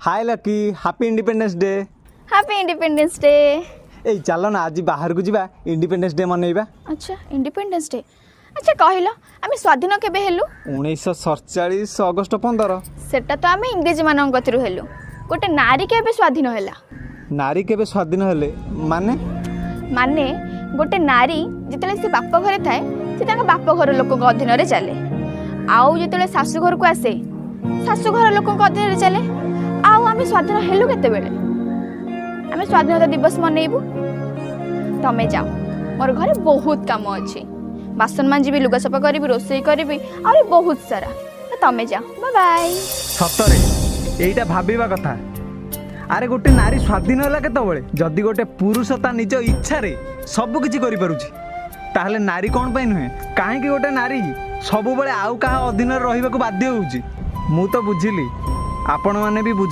हाय Lucky happy independence day. Happy independence day. ए चलो ना आज बाहर को जीवा इंडिपेंडेंस डे मनइबा। अच्छा इंडिपेंडेंस डे। अच्छा कहलो आम स्वाधीन केबे हेलु? 1947 अगस्त 15। सेटा तो आम इंग्रेज मान गतिरु हेलु। गोटे नारी केबे स्वाधीन होला? नारी केबे स्वाधीन हेले माने माने गोटे नारी जितले से बाप घरे थाए से ताका बाप घर लोक अधीन रे चले। आउ जितले शाशु घर को आसे शाशु घर लोक अधीन रे चले। आउ आम स्वाधीन हेलु केते बेले? आम स्वाधीनता दिवस मनइबू। तमे जाओ मोर घरे बहुत काम अछि। बासन मांजीबी लुगा सफा करी रोसई करी और बहुत सारा। तो तमे जाओ बाय बाय। सतरे एटा भाबीबा कथा। अरे गोटे नारी स्वाधीन होला केतबेले जदि गोटे पुरुष ता निज इच्छा रे सब किछि करि पारुछि ताहले नारी कोन पय नुहे काहे कि गोटे नारी सब बेले आउ कहा अधीन रहिबाकू बाध्य होउछि। मु तो बुझिली आपण माने भी बुझ